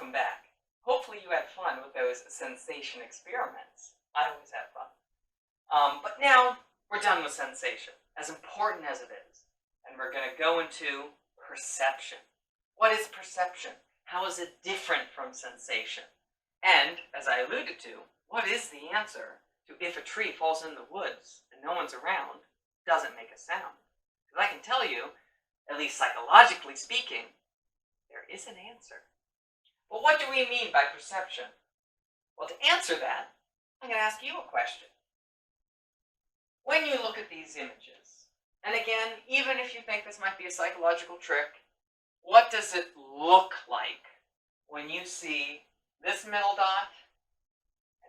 Welcome back. Hopefully you had fun with those sensation experiments. I always have fun. But now we're done with sensation, as important as it is. And we're going to go into perception. What is perception? How is it different from sensation? And, as I alluded to, what is the answer to if a tree falls in the woods and no one's around, doesn't make a sound? Because I can tell you, at least psychologically speaking, there is an answer. But what do we mean by perception? Well, to answer that, I'm going to ask you a question. When you look at these images, and again, even if you think this might be a psychological trick, what does it look like when you see this middle dot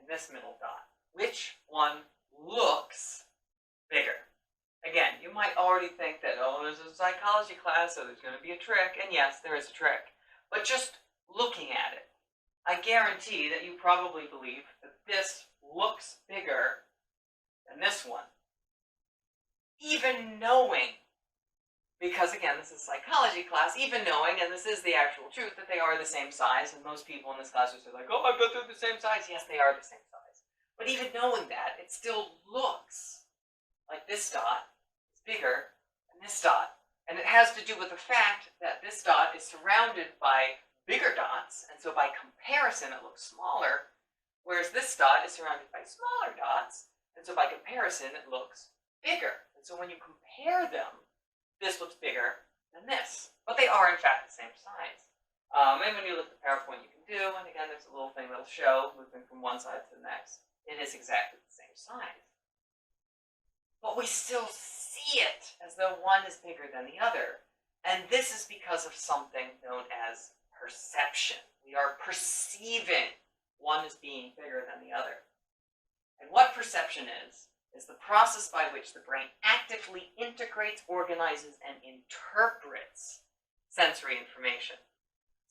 and this middle dot? Which one looks bigger? Again, you might already think that, oh, this is a psychology class, so there's going to be a trick, and yes, there is a trick. But just looking at it, I guarantee that you probably believe that this looks bigger than this one. Even knowing, because again, this is a psychology class, even knowing, and this is the actual truth, that they are the same size, and most people in this class are like, oh, I bet they're the same size. Yes, they are the same size. But even knowing that, it still looks like this dot is bigger than this dot. And it has to do with the fact that this dot is surrounded by bigger dots, and so by comparison it looks smaller, whereas this dot is surrounded by smaller dots, and so by comparison it looks bigger. And so when you compare them, this looks bigger than this. But they are in fact the same size. And when you look at the PowerPoint you can do, and again there's a little thing that'll show, moving from one side to the next, it is exactly the same size. But we still see it as though one is bigger than the other. And this is because of something known as perception. We are perceiving one as being bigger than the other. And what perception is the process by which the brain actively integrates, organizes, and interprets sensory information.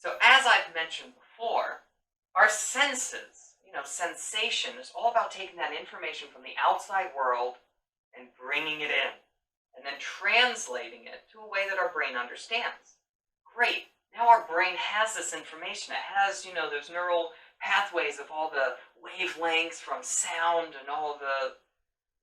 So as I've mentioned before, our senses, sensation is all about taking that information from the outside world and bringing it in, and then translating it to a way that our brain understands. Great. Now our brain has this information. It has, those neural pathways of all the wavelengths from sound and all the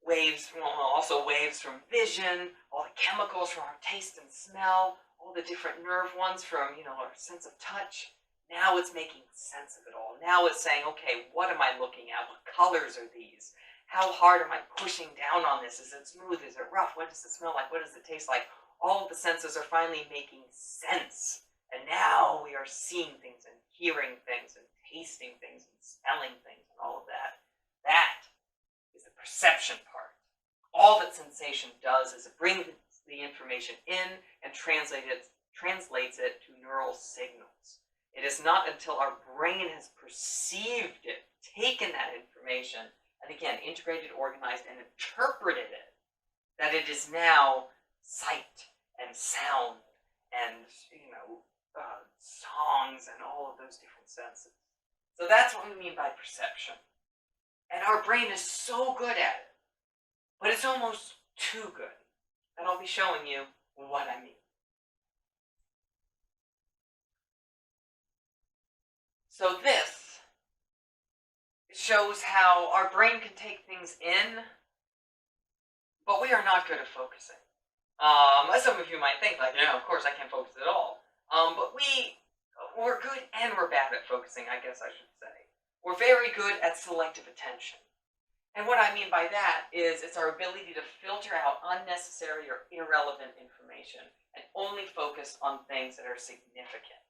waves, also waves from vision, all the chemicals from our taste and smell, all the different nerve ones from, our sense of touch. Now it's making sense of it all. Now it's saying, okay, what am I looking at? What colors are these? How hard am I pushing down on this? Is it smooth? Is it rough? What does it smell like? What does it taste like? All of the senses are finally making sense. And now we are seeing things and hearing things and tasting things and smelling things and all of that. That is the perception part. All that sensation does is it brings the information in and translates it to neural signals. It is not until our brain has perceived it, taken that information, and again, integrated, organized, and interpreted it, that it is now sight and sound and, songs and all of those different senses. So that's what we mean by perception. And our brain is so good at it, but it's almost too good. And I'll be showing you what I mean. So this shows how our brain can take things in, but we are not good at focusing. As some of you might think, like, of course I can't focus at all. But we're good and we're bad at focusing, I guess I should say. We're very good at selective attention. And what I mean by that is it's our ability to filter out unnecessary or irrelevant information and only focus on things that are significant.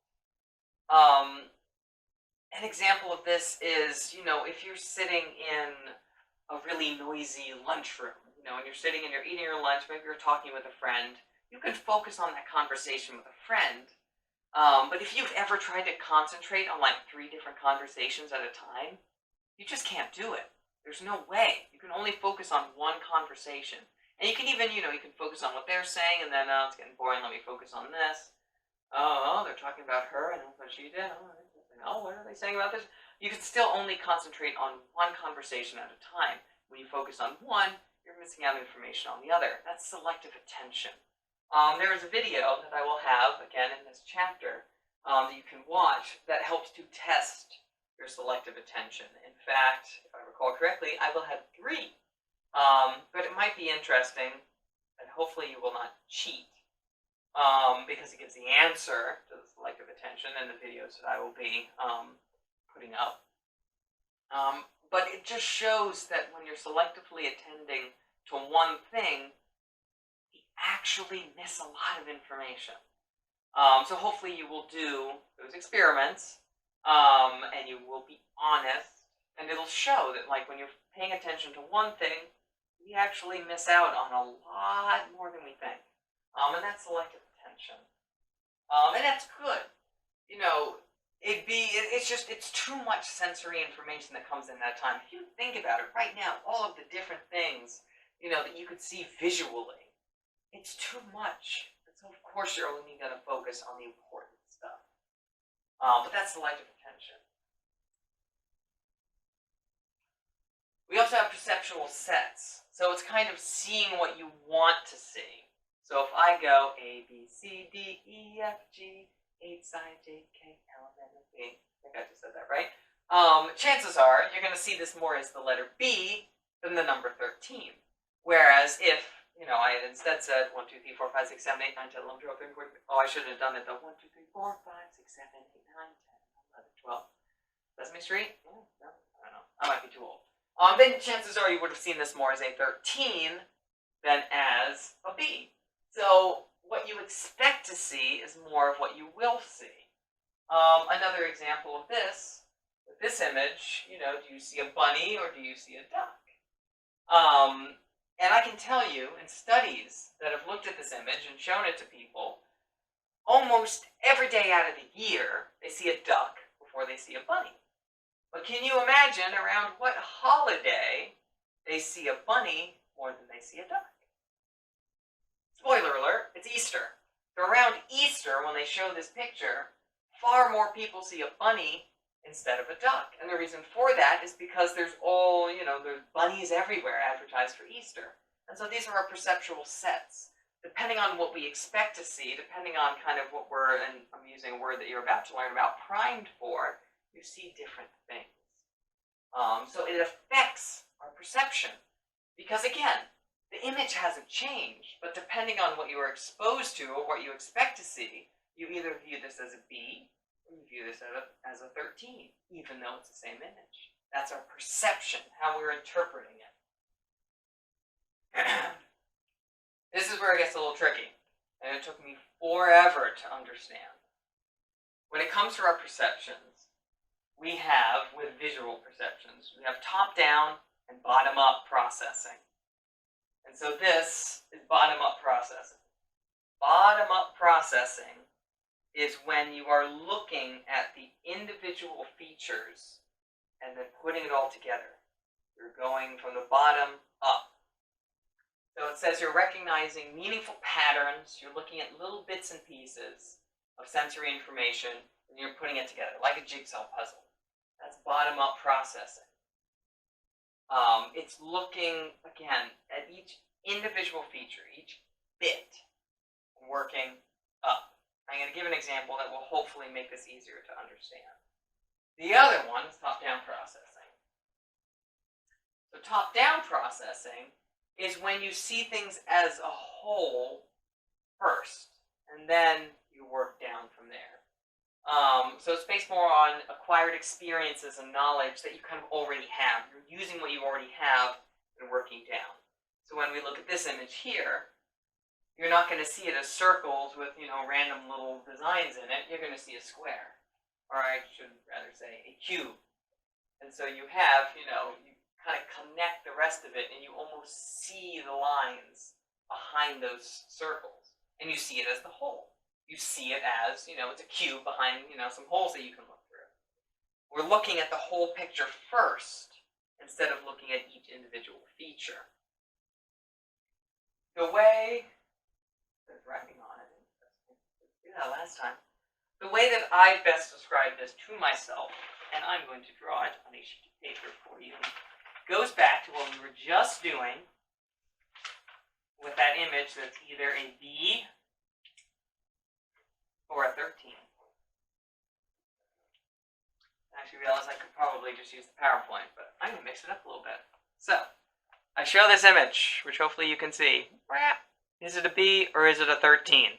An example of this is, if you're sitting in a really noisy lunchroom, and you're sitting and you're eating your lunch, maybe you're talking with a friend, you can focus on that conversation with a friend. But if you've ever tried to concentrate on like 3 different conversations at a time, you just can't do it. There's no way. You can only focus on one conversation. And you can even, you can focus on what they're saying, and then, it's getting boring, let me focus on this. Oh, they're talking about her, and that's what she did. Oh, what are they saying about this? You can still only concentrate on one conversation at a time. When you focus on one, you're missing out information on the other. That's selective attention. There is a video that I will have, again, in this chapter, that you can watch that helps to test your selective attention. In fact, if I recall correctly, I will have 3. But it might be interesting, and hopefully you will not cheat, because it gives the answer to the selective attention in the videos that I will be putting up. But it just shows that when you're selectively attending to one thing, you actually miss a lot of information. So hopefully you will do those experiments, and you will be honest, and it'll show that, like, when you're paying attention to one thing, we actually miss out on a lot more than we think. And that's selective attention. And that's good. You know, it's too much sensory information that comes in that time. If you think about it right now, all of the different things, that you could see visually, it's too much. And so of course you're only going to focus on the important stuff. But that's selective attention. We also have perceptual sets. So it's kind of seeing what you want to see. So if I go A, B, C, D, E, F, G, H, I, J, K, L, M, N, O, P. I think I just said that right. Chances are you're going to see this more as the letter B than the number 13. Whereas if, I had instead said 1, 2, 3, 4, 5, 6, 7, 8, 9, 10, 11, 12, 13, 14. Oh, I should have done it though. 1, 2, 3, 4, 5, 6, 7, 8, 9, 10, 11, 12. Sesame Street? No, I don't know. I might be too old. Then chances are you would have seen this more as a 13 than as a B. So what you expect to see is more of what you will see. Another example of this, with this image, do you see a bunny or do you see a duck? And I can tell you, in studies that have looked at this image and shown it to people, almost every day out of the year, they see a duck before they see a bunny. But can you imagine around what holiday they see a bunny more than they see a duck? Spoiler alert, it's Easter. So around Easter, when they show this picture, far more people see a bunny instead of a duck. And the reason for that is because there's there's bunnies everywhere advertised for Easter. And so these are our perceptual sets. Depending on what we expect to see, depending on kind of what we're, and I'm using a word that you're about to learn about, primed for, you see different things. So it affects our perception. Because again, the image hasn't changed, but depending on what you are exposed to or what you expect to see, you either view this as a B or you view this as a 13, even though it's the same image. That's our perception, how we're interpreting it. This is where it gets a little tricky, and it took me forever to understand. When it comes to our perceptions, we have, with visual perceptions, we have top-down and bottom-up processing. And so this is bottom-up processing. Bottom-up processing is when you are looking at the individual features and then putting it all together. You're going from the bottom up. So it says you're recognizing meaningful patterns, you're looking at little bits and pieces of sensory information, and you're putting it together, like a jigsaw puzzle. That's bottom-up processing. It's looking, again, at each individual feature, each bit, and working up. I'm going to give an example that will hopefully make this easier to understand. The other one is top-down processing. So top-down processing is when you see things as a whole first, and then you work down from there. So it's based more on acquired experiences and knowledge that you kind of already have. You're using what you already have and working down. So when we look at this image here, you're not going to see it as circles with, random little designs in it. You're going to see a square. Or I should rather say a cube. And so you have, you kind of connect the rest of it and you almost see the lines behind those circles. And you see it as the whole. You see it as, it's a cube behind, some holes that you can look through. We're looking at the whole picture first instead of looking at each individual feature. The way, there's writing on it, let's do that last time. The way that I best describe this to myself, and I'm going to draw it on a sheet of paper for you, goes back to what we were just doing with that image that's either a B or a 13. I actually realized I could probably just use the PowerPoint, but I'm going to mix it up a little bit. So, I show this image, which hopefully you can see. Is it a B or is it a 13?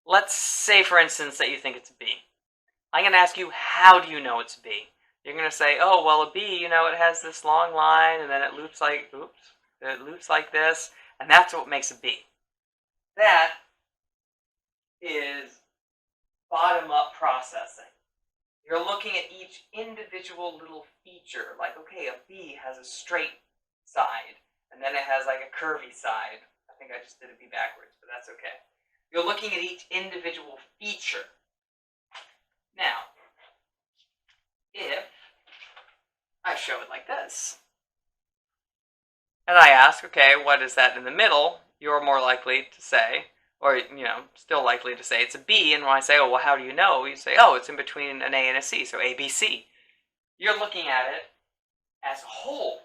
Let's say, for instance, that you think it's a B. I'm going to ask you, how do you know it's a B? You're going to say, oh, well, a B, you know, it has this long line, and then it loops like, it loops like this, and that's what makes a B. That is bottom-up processing. You're looking at each individual little feature, like, okay, a B has a straight side, and then it has like a curvy side. I think I just did a B backwards, but that's okay. You're looking at each individual feature. Now, if I show it like this, and I ask, okay, what is that in the middle? You're more likely to say, or, you know, still likely to say it's a B, and when I say, oh, well, how do you know? You say, oh, it's in between an A and a C, so A, B, C. You're looking at it as a whole.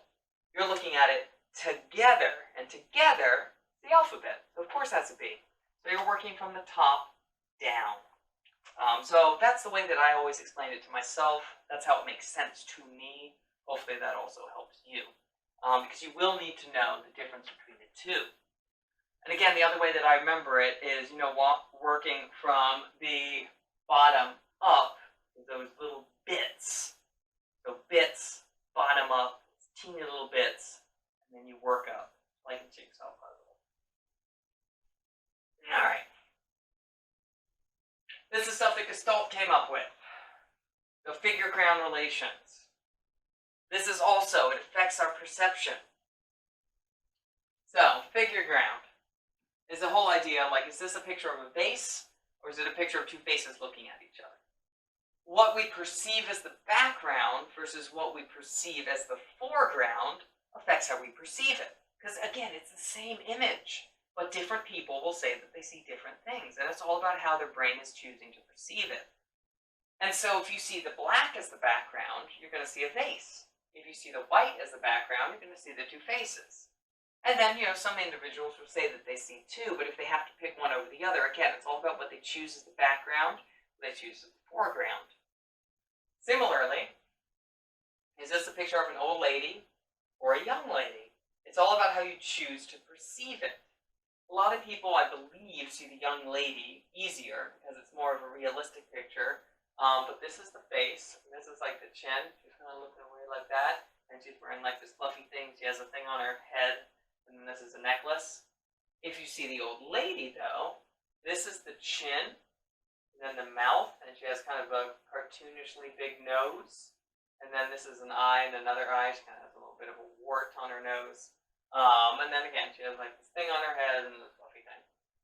You're looking at it together, and together, the alphabet. So of course that's a B. So you're working from the top down. So that's the way that I always explain it to myself. That's how it makes sense to me. Hopefully that also helps you. Because you will need to know the difference between the two. And again, the other way that I remember it is, you know, working from the bottom up, those little bits. So bits, bottom up, teeny little bits, and then you work up like a jigsaw puzzle. All right. This is stuff that Gestalt came up with. The FigureGround Relations. This is also, it affects our perception. So, FigureGround is the whole idea, like, is this a picture of a vase, or is it a picture of two faces looking at each other? What we perceive as the background versus what we perceive as the foreground affects how we perceive it. Because, again, it's the same image. But different people will say that they see different things. And it's all about how their brain is choosing to perceive it. And so if you see the black as the background, you're going to see a vase. If you see the white as the background, you're going to see the two faces. And then, you know, some individuals will say that they see two, but if they have to pick one over the other, again, it's all about what they choose as the background, what they choose as the foreground. Similarly, is this a picture of an old lady or a young lady? It's all about how you choose to perceive it. A lot of people, I believe, see the young lady easier because it's more of a realistic picture. But this is the face, and this is like the chin. She's kind of looking away like that, and she's wearing like this fluffy thing. She has a thing on her head, and then this is a necklace. If you see the old lady, though, this is the chin, and then the mouth, and she has kind of a cartoonishly big nose. And then this is an eye and another eye. She kind of has a little bit of a wart on her nose. And then again, she has like this thing on her head and this fluffy thing.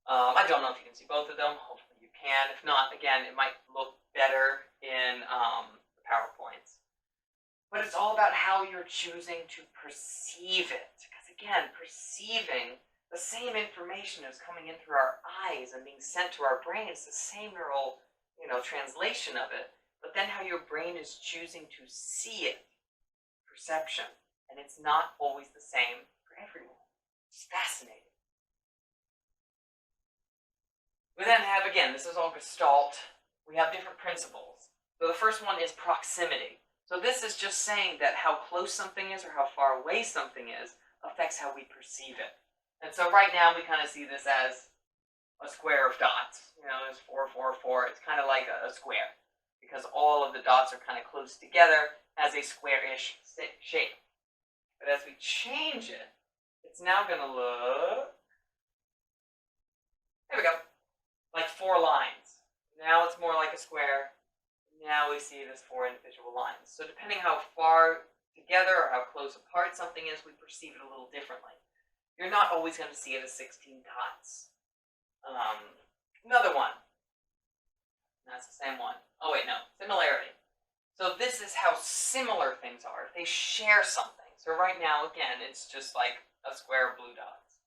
I don't know if you can see both of them. Hopefully you can. If not, again, it might look better in the PowerPoints. But it's all about how you're choosing to perceive it. Because again, perceiving the same information is coming in through our eyes and being sent to our brain. It's the same neural, translation of it. But then how your brain is choosing to see it. Perception. And it's not always the same for everyone. It's fascinating. We then have, again, this is all Gestalt. We have different principles. So the first one is proximity. So this is just saying that how close something is or how far away something is affects how we perceive it. And so right now we kind of see this as a square of dots. There's 4, 4, 4. It's kind of like a square because all of the dots are kind of close together as a square-ish shape. But as we change it, it's now going to look, there we go, like 4 lines. Now it's more like a square. Now we see it as 4 individual lines. So depending how far together or how close apart something is, we perceive it a little differently. You're not always going to see it as 16 dots. Another one. That's the same one. Oh wait, no. Similarity. So this is how similar things are. If they share something. So right now, again, it's just like a square of blue dots.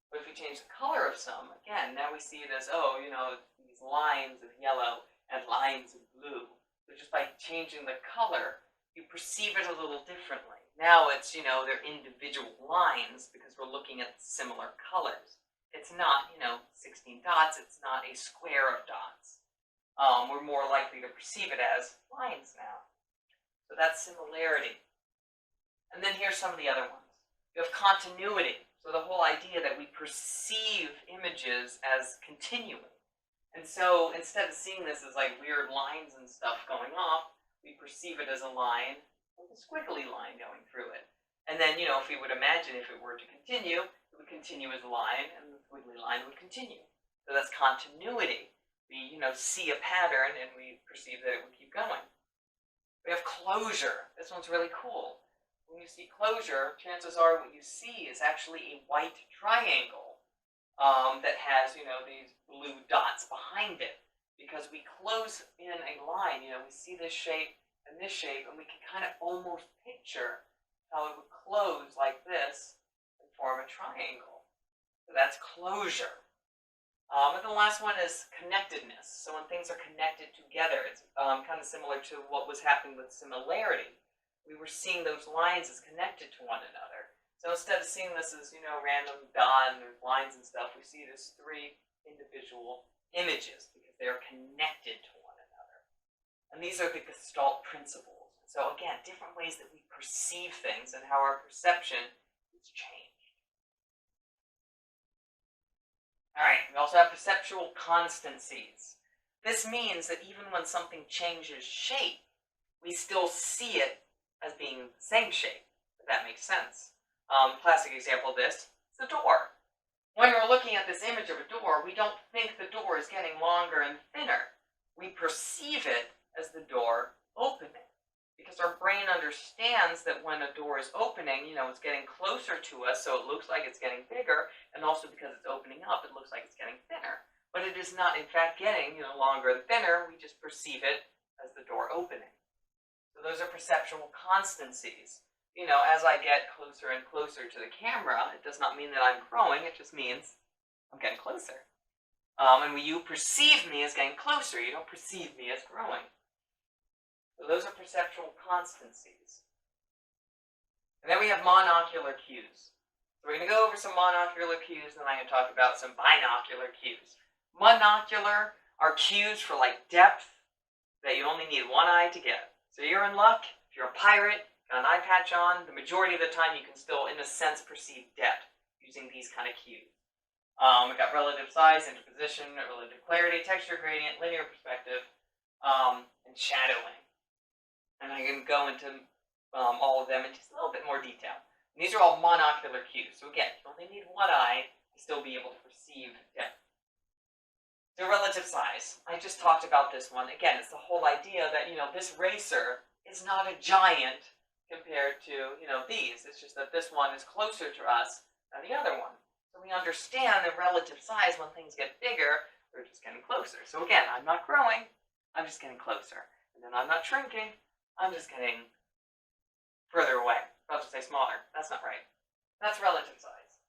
But if we change the color of some, again, now we see it as, these lines of yellow and lines of blue. So just by changing the color, you perceive it a little differently. Now it's, they're individual lines because we're looking at similar colors. It's not, 16 dots. It's not a square of dots. We're more likely to perceive it as lines now. So that's similarity. And then here's some of the other ones. You have continuity. So the whole idea that we perceive images as continuing. And so instead of seeing this as like weird lines and stuff going off, we perceive it as a line with a squiggly line going through it. And then, you know, if we would imagine if it were to continue, it would continue as a line, and the squiggly line would continue. So that's continuity. We, you know, see a pattern, and we perceive that it would keep going. We have closure. This one's really cool. When you see closure, chances are what you see is actually a white triangle that has, you know, these blue dots behind it. Because we close in a line, you know, we see this shape, and we can kind of almost picture how it would close like this and form a triangle. So that's closure. And the last one is connectedness. So when things are connected together, it's kind of similar to what was happening with similarity. We were seeing those lines as connected to one another. So instead of seeing this as, you know, random dot and there's lines and stuff, we see it as three individual images because they are connected to one another. And these are the Gestalt principles. So again, different ways that we perceive things and how our perception is changed. All right, we also have perceptual constancies. This means that even when something changes shape, we still see it as being the same shape, if that makes sense. Classic example of this is the door. When we're looking at this image of a door, we don't think the door is getting longer and thinner. We perceive it as the door opening. Because our brain understands that when a door is opening, you know, it's getting closer to us, so it looks like it's getting bigger, and also because it's opening up, it looks like it's getting thinner. But it is not, in fact, getting, you know, longer and thinner. We just perceive it as the door opening. So those are perceptual constancies. You know, as I get closer and closer to the camera, it does not mean that I'm growing, it just means I'm getting closer. And when you perceive me as getting closer, you don't perceive me as growing. So those are perceptual constancies. And then we have monocular cues. So we're going to go over some monocular cues, and then I'm going to talk about some binocular cues. Monocular are cues for like depth that you only need one eye to get. So you're in luck. If you're a pirate, got an eye patch on, the majority of the time you can still, in a sense, perceive depth using these kind of cues. We've got relative size, interposition, relative clarity, texture gradient, linear perspective, and shadowing. And I can go into all of them in just a little bit more detail. And these are all monocular cues. So again, you only need one eye to still be able to perceive depth. So relative size. I just talked about this one. Again, it's the whole idea that, you know, this racer is not a giant compared to, you know, these. It's just that this one is closer to us than the other one. So we understand the relative size when things get bigger, we're just getting closer. So again, I'm not growing, I'm just getting closer. And then I'm not shrinking, I'm just getting further away. I was about to say smaller. That's not right. That's relative size.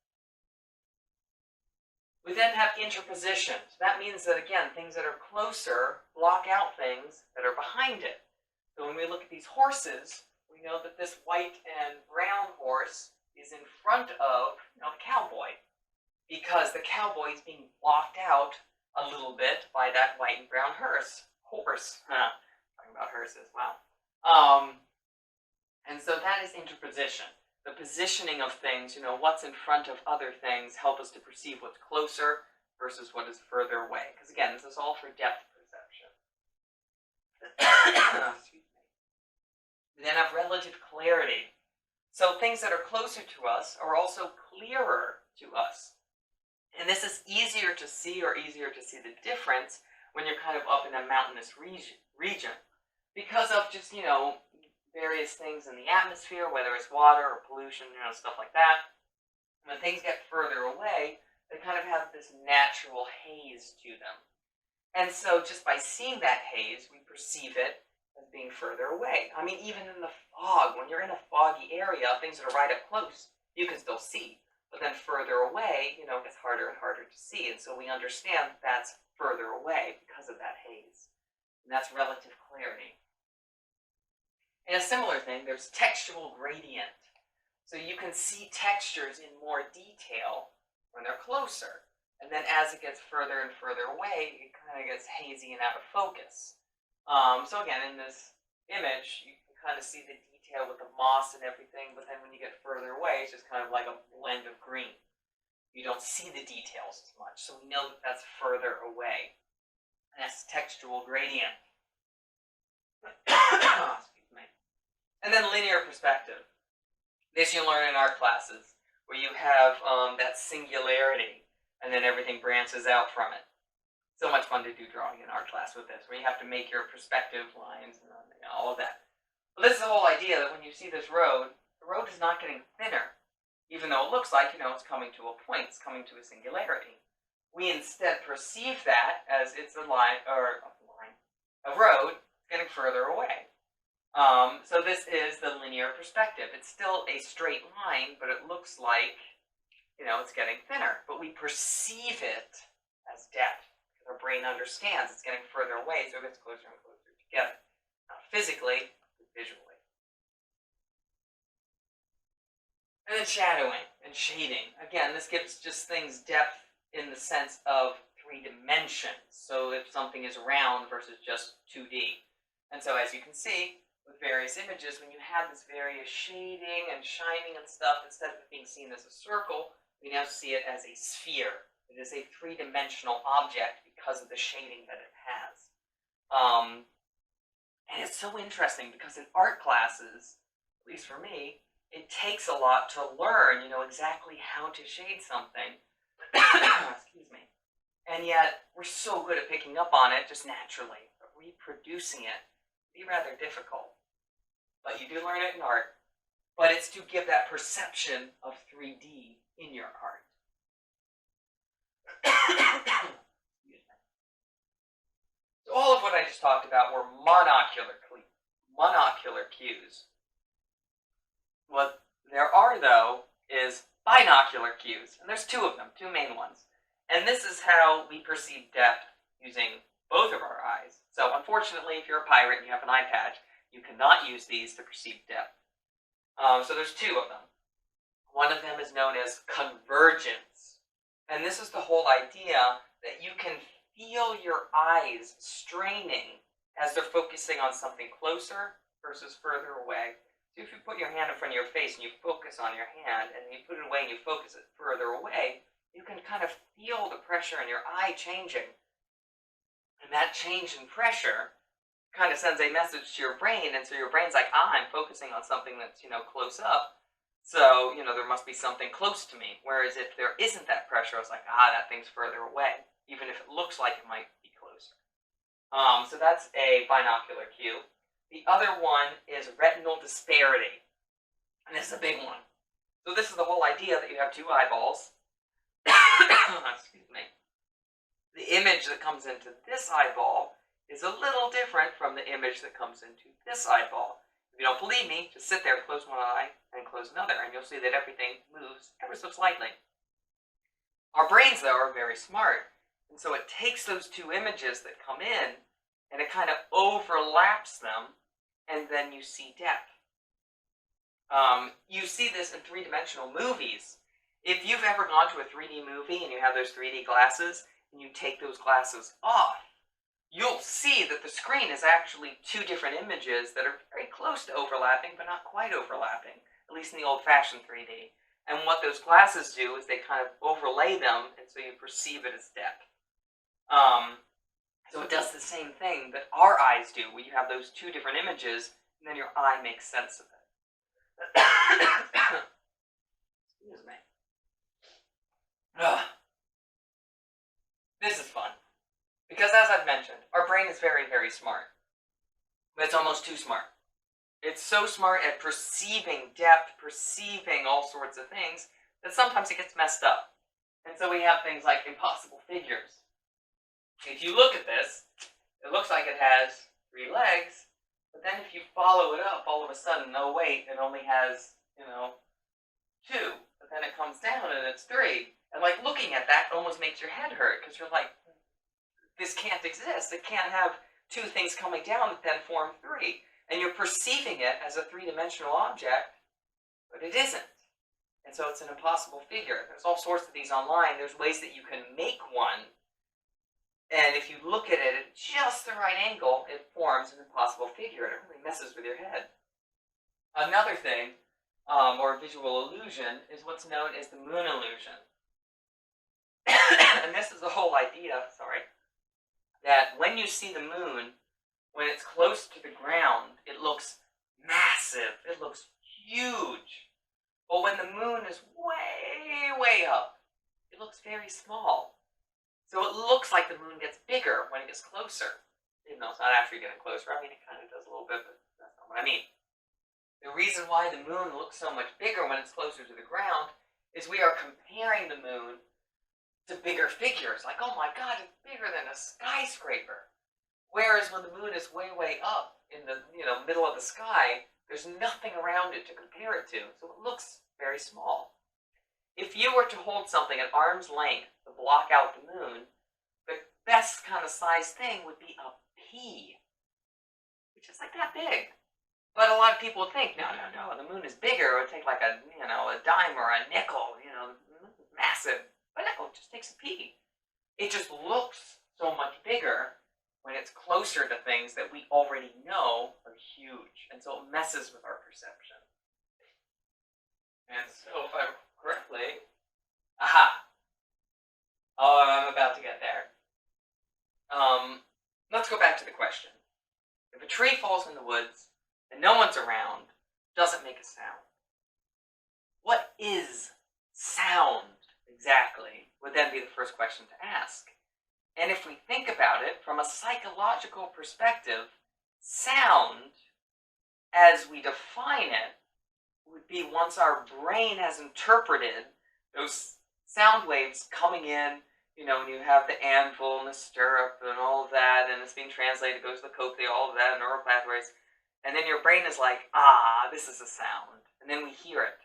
We then have interposition. So that means that, again, things that are closer block out things that are behind it. So when we look at these horses, we know that this white and brown horse is in front of, you know, the cowboy. Because the cowboy is being blocked out a little bit by that white and brown horse. Talking about hearses, wow. And so that is interposition. The positioning of things, you know, what's in front of other things help us to perceive what's closer versus what is further away. Because again, this is all for depth perception. Excuse me. We then have relative clarity. So things that are closer to us are also clearer to us. And this is easier to see the difference when you're kind of up in a mountainous region. Because of just, you know, various things in the atmosphere, whether it's water or pollution, you know, stuff like that. When things get further away, they kind of have this natural haze to them. And so just by seeing that haze, we perceive it as being further away. I mean, even in the fog, when you're in a foggy area, things that are right up close, you can still see. But then further away, you know, it gets harder and harder to see. And so we understand that's further away because of that haze. And that's relative clarity. And a similar thing, there's textual gradient. So you can see textures in more detail when they're closer. And then as it gets further and further away, it kind of gets hazy and out of focus. So again, in this image, you can kind of see the detail with the moss and everything, but then when you get further away, it's just kind of like a blend of green. You don't see the details as much, so we know that that's further away. And that's textual gradient. Excuse me. And then linear perspective. This you learn in art classes, where you have that singularity, and then everything branches out from it. So much fun to do drawing in art class with this, where you have to make your perspective lines and all of that. But this is the whole idea that when you see this road, the road is not getting thinner, even though it looks like, it's coming to a point, it's coming to a singularity. We instead perceive that as it's a line, or a road getting further away. So this is the linear perspective. It's still a straight line, but it looks like, it's getting thinner. But we perceive it as depth. Our brain understands it's getting further away, so it gets closer and closer together. Not physically, but visually. And then shadowing and shading. Again, this gives just things depth in the sense of 3 dimensions. So if something is round versus just 2D. And so as you can see, with various images, when you have this various shading and shining and stuff, instead of it being seen as a circle, we now see it as a sphere. It is a 3-dimensional object because of the shading that it has. And it's so interesting because in art classes, at least for me, it takes a lot to learn, exactly how to shade something. Excuse me. And yet, we're so good at picking up on it just naturally. But reproducing it can be rather difficult. But you do learn it in art. But it's to give that perception of 3D in your art. So all of what I just talked about were monocular cues. What there are, though, is binocular cues. And there's 2 of them, 2 main ones. And this is how we perceive depth using both of our eyes. So unfortunately, if you're a pirate and you have an eye patch, you cannot use these to perceive depth. So there's 2 of them. One of them is known as convergence. And this is the whole idea that you can feel your eyes straining as they're focusing on something closer versus further away. So if you put your hand in front of your face and you focus on your hand, and you put it away and you focus it further away, you can kind of feel the pressure in your eye changing. And that change in pressure kind of sends a message to your brain, and so your brain's like, I'm focusing on something that's, close up. So, there must be something close to me. Whereas if there isn't that pressure, it's like, that thing's further away, even if it looks like it might be closer. So that's a binocular cue. The other one is retinal disparity. And this is a big one. So this is the whole idea that you have 2 eyeballs. Excuse me. The image that comes into this eyeball is a little different from the image that comes into this eyeball. If you don't believe me, just sit there, close one eye, and close another, and you'll see that everything moves ever so slightly. Our brains, though, are very smart, and so it takes those 2 images that come in, and it kind of overlaps them, and then you see depth. You see this in 3-dimensional movies. If you've ever gone to a 3D movie and you have those 3D glasses, and you take those glasses off, you'll see that the screen is actually 2 different images that are very close to overlapping, but not quite overlapping, at least in the old-fashioned 3D. And what those glasses do is they kind of overlay them, and so you perceive it as depth. So it does the same thing that our eyes do, where you have those 2 different images, and then your eye makes sense of it. Excuse me. This is fun. Because as I've mentioned, our brain is very, very smart. But it's almost too smart. It's so smart at perceiving depth, perceiving all sorts of things, that sometimes it gets messed up. And so we have things like impossible figures. If you look at this, it looks like it has 3 legs, but then if you follow it up, all of a sudden, no wait, it only has, 2. But then it comes down and it's 3. And like looking at that almost makes your head hurt, because you're like, this can't exist. It can't have 2 things coming down that then form 3. And you're perceiving it as a 3-dimensional object, but it isn't. And so it's an impossible figure. There's all sorts of these online. There's ways that you can make one, And if you look at it at just the right angle, it forms an impossible figure, and it really messes with your head. Another thing, or visual illusion, is what's known as the moon illusion. And this is the whole idea, that when you see the moon, when it's close to the ground, it looks massive, it looks huge. But when the moon is way, way up, it looks very small. So it looks like the moon gets bigger when it gets closer, even though it's not actually getting closer. I mean, it kind of does a little bit, but that's not what I mean. The reason why the moon looks so much bigger when it's closer to the ground is we are comparing the moon to bigger figures. Like, oh my God, it's bigger than a skyscraper. Whereas when the moon is way, way up in the middle of the sky, there's nothing around it to compare it to, so it looks very small. If you were to hold something at arm's length to block out the moon, the best kind of size thing would be a pea, which is like that big. But a lot of people think, no, the moon is bigger. It would take like a dime or a nickel, massive. But no, it just takes a pea. It just looks so much bigger when it's closer to things that we already know are huge. And so it messes with our perception. And so if I correctly, I'm about to get there. Let's go back to the question. If a tree falls in the woods and no one's around, does it make a sound? What is sound exactly would then be the first question to ask. And if we think about it from a psychological perspective, sound, as we define it, would be once our brain has interpreted those sound waves coming in, when you have the anvil and the stirrup and all of that, and it's being translated, it goes to the cochlea, all of that, neural pathways, and then your brain is like, this is a sound, and then we hear it.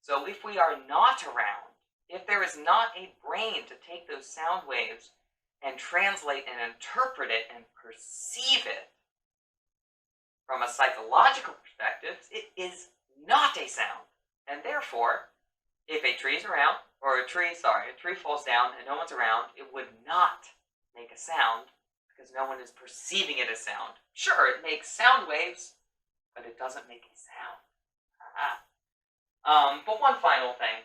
So if we are not around, if there is not a brain to take those sound waves and translate and interpret it and perceive it, from a psychological perspective, it is not a sound. And therefore, if a tree is around, or a tree falls down and no one's around, it would not make a sound because no one is perceiving it as sound. Sure, it makes sound waves, but it doesn't make a sound. But one final thing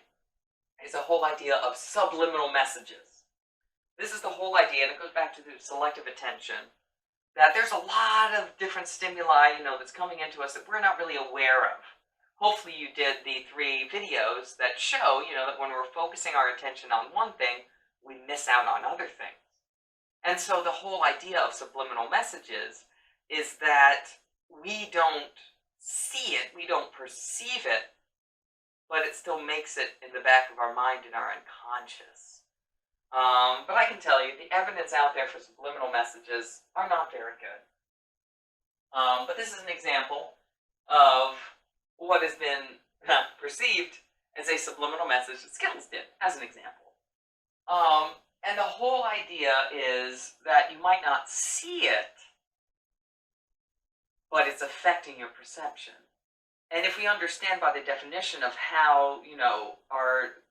is the whole idea of subliminal messages. This is the whole idea, and it goes back to the selective attention, that there's a lot of different stimuli, that's coming into us that we're not really aware of. Hopefully you did the 3 videos that show, that when we're focusing our attention on one thing, we miss out on other things. And so the whole idea of subliminal messages is that we don't see it, we don't perceive it, but it still makes it in the back of our mind in our unconscious. But I can tell you, the evidence out there for subliminal messages are not very good. But this is an example of what has been perceived as a subliminal message that Skittles did, as an example. And the whole idea is that you might not see it, but it's affecting your perception. And if we understand by the definition of how, our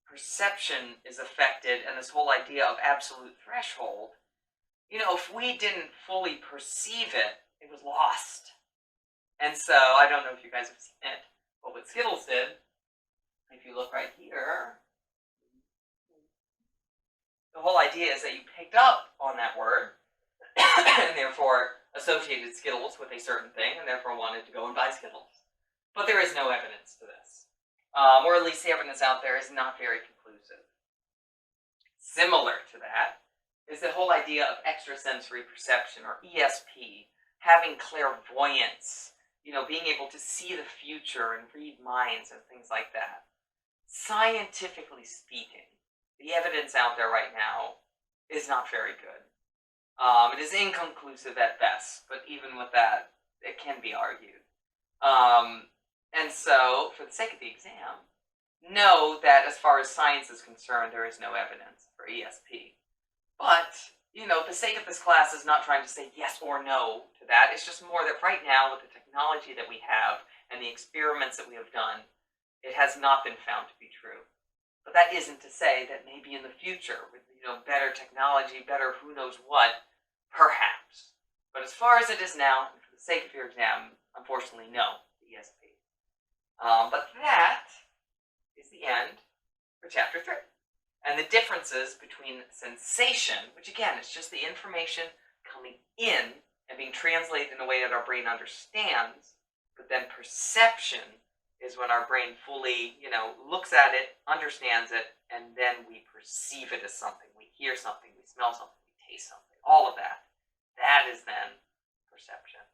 perception is affected and this whole idea of absolute threshold, if we didn't fully perceive it, it was lost. And so, I don't know if you guys have seen it, but what Skittles did, if you look right here, the whole idea is that you picked up on that word, and therefore associated Skittles with a certain thing, and therefore wanted to go and buy Skittles. But there is no evidence to this. Or at least the evidence out there is not very conclusive. Similar to that is the whole idea of extrasensory perception, or ESP, having clairvoyance, being able to see the future and read minds and things like that. Scientifically speaking, the evidence out there right now is not very good. It is inconclusive at best, but even with that, it can be argued. And so, for the sake of the exam, know that as far as science is concerned, there is no evidence for ESP. But, the sake of this class is not trying to say yes or no to that. It's just more that right now, with the technology that we have and the experiments that we have done, it has not been found to be true. But that isn't to say that maybe in the future, with better technology, better who knows what, perhaps. But as far as it is now, and for the sake of your exam, unfortunately, no, the ESP. But that is the end for chapter 3. And the differences between sensation, which again is just the information coming in and being translated in a way that our brain understands, but then perception is when our brain fully, looks at it, understands it, and then we perceive it as something. We hear something, we smell something, we taste something, all of that. That is then perception.